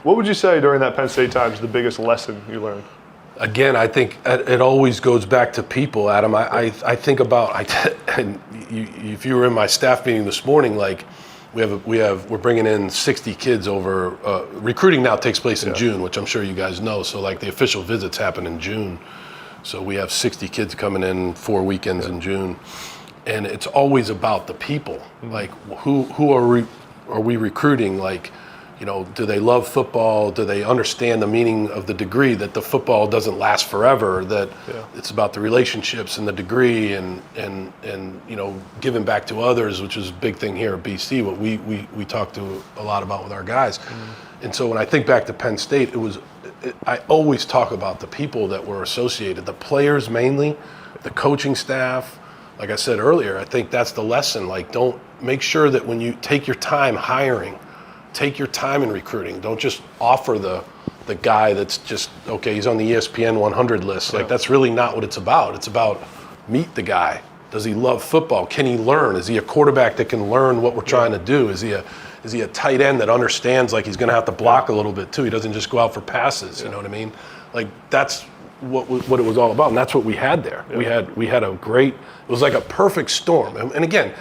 What would you say during that Penn State time is the biggest lesson you learned? Again, I think it always goes back to people, Adam. I think about and if you were in my staff meeting this morning, like we're bringing in 60 kids over. Recruiting now takes place in June, which I'm sure you guys know. So like the official visits happen in June. So we have 60 kids coming in 4 weekends in June, and it's always about the people. Like who are we recruiting? Like, you know, do they love football? Do they understand the meaning of the degree, that the football doesn't last forever, that it's about the relationships and the degree and you know, giving back to others, which is a big thing here at BC, what we talk to a lot about with our guys. And so when I think back to Penn State, I always talk about the people that were associated, the players mainly, the coaching staff. Like I said earlier, I think that's the lesson. Like, don't make sure that when you take your time hiring, take your time in recruiting. Don't just offer the guy that's just, okay, he's on the ESPN 100 list. Like, that's really not what it's about. It's about meet the guy. Does he love football? Can he learn? Is he a quarterback that can learn what we're trying to do? Is he a tight end that understands, like, he's going to have to block a little bit too? He doesn't just go out for passes. You know what I mean? Like, that's what it was all about, and that's what we had there. We had a great. It was like a perfect storm. And again,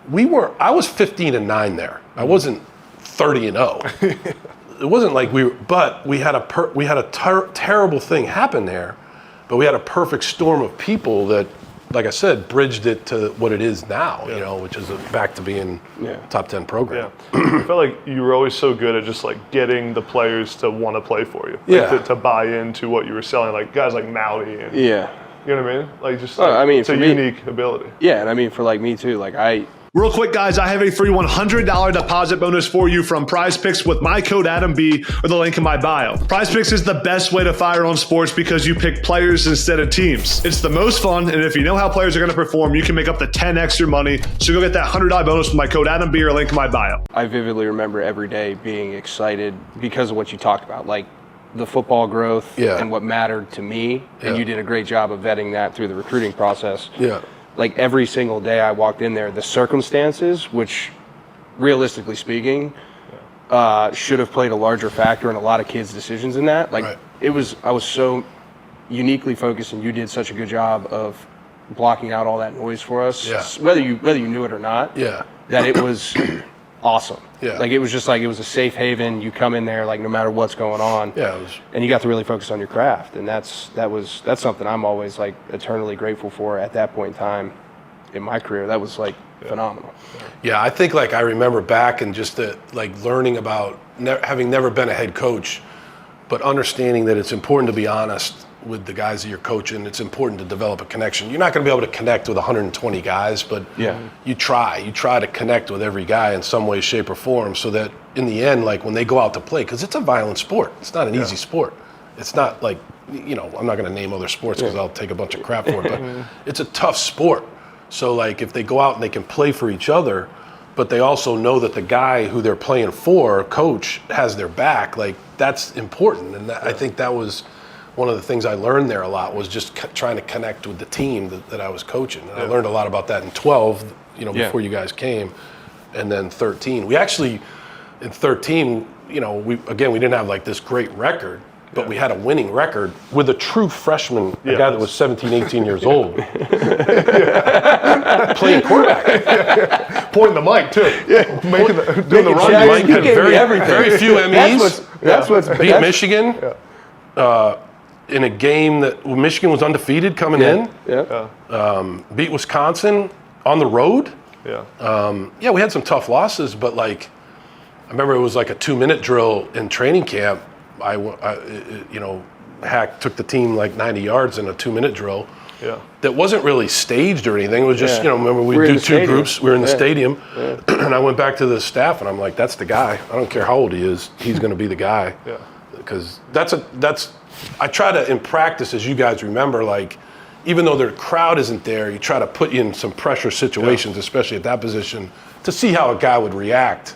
I was 15-9 there. I wasn't 30-0. It wasn't like but we had a terrible thing happen there, but we had a perfect storm of people that, like I said, bridged it to what it is now, you know, which is back to being top 10 program. I felt like you were always so good at just like getting the players to want to play for you, like to buy into what you were selling, like guys like Maui and you know what I mean? Like just it's a unique ability. Yeah, and I mean for like me too, like Real quick, guys, I have a free $100 deposit bonus for you from Prize Picks with my code AdamB or the link in my bio. Prize Picks is the best way to fire on sports because you pick players instead of teams. It's the most fun, and if you know how players are going to perform, you can make up to 10x your money. So go get that $100 bonus with my code AdamB or link in my bio. I vividly remember every day being excited because of what you talked about, like the football growth and what mattered to me, and you did a great job of vetting that through the recruiting process. Like every single day I walked in there, the circumstances, which realistically speaking, should have played a larger factor in a lot of kids' decisions in that. Like I was so uniquely focused, and you did such a good job of blocking out all that noise for us, whether you knew it or not, that it was awesome. Like it was just like, it was a safe haven. You come in there like no matter what's going on, and you got to really focus on your craft, and that's something I'm always like eternally grateful for at that point in time in my career. That was like phenomenal. I think like I remember back and just like learning about having never been a head coach, but understanding that it's important to be honest with the guys that you're coaching. It's important to develop a connection. You're not going to be able to connect with 120 guys, but you try to connect with every guy in some way, shape, or form, so that in the end, like when they go out to play, because it's a violent sport. It's not an easy sport. It's not like, you know, I'm not going to name other sports because I'll take a bunch of crap for it, but it's a tough sport. So like if they go out and they can play for each other, but they also know that the guy who they're playing for, coach, has their back, like that's important. And I think that was one of the things I learned there a lot, was just trying to connect with the team that I was coaching. And I learned a lot about that in 12, you know, before you guys came, and then 13. We actually, in 13, you know, we didn't have like this great record, but we had a winning record with a true freshman, a guy that was 17, 18 years old, playing quarterback. Pointing the mic too. Doing the run. Mike had very few Emmys. That's what's beat Michigan. In a game that Michigan was undefeated coming in. Beat Wisconsin on the road. We had some tough losses, but like, I remember it was like a 2-minute drill in training camp. Hack took the team like 90 yards in a 2-minute drill. That wasn't really staged or anything. It was just, remember we do two groups. We were in the stadium, and I went back to the staff and I'm like, that's the guy. I don't care how old he is. He's going to be the guy. Because I try to, in practice, as you guys remember, like, even though the crowd isn't there, you try to put you in some pressure situations, especially at that position, to see how a guy would react.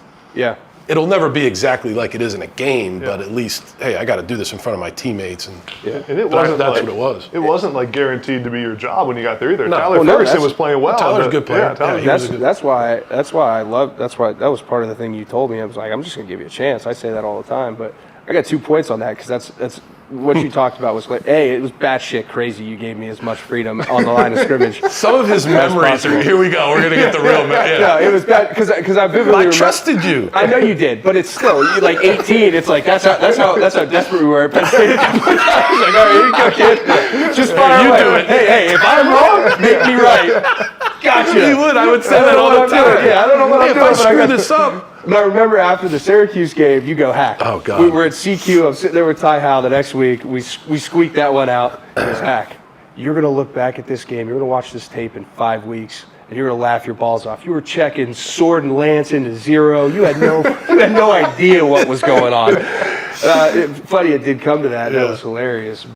It'll never be exactly like it is in a game, but at least, hey, I got to do this in front of my teammates. And that's what it was. It wasn't like guaranteed to be your job when you got there either. No. Tyler Ferguson was playing well. Tyler's a good player. That's why that was part of the thing you told me. I was like, I'm just going to give you a chance. I say that all the time, but I got 2 points on that because that's what you talked about was it was batshit crazy. You gave me as much freedom on the line of scrimmage. Some of his memories are, here we go. We're gonna get the real. No, it was bad because I vividly remember. Trusted you. I know you did, but it's still you like 18. It's like that's how desperate we were at Penn State. I was like, all right, here you go, kid. Just fire away. Do it. Hey, if I'm wrong, make me right. Gotcha. You would. I would say that all the time. Yeah, I don't know what I'm doing. If I screw this up. And I remember after the Syracuse game, you go Hack. Oh, God. We were at CQ. I'm sitting there with Ty Howe the next week. We squeaked that one out. It was Hack. You're going to look back at this game. You're going to watch this tape in 5 weeks, and you're going to laugh your balls off. You were checking sword and lance into 0. You had no idea what was going on. Funny it did come to that. That was hilarious.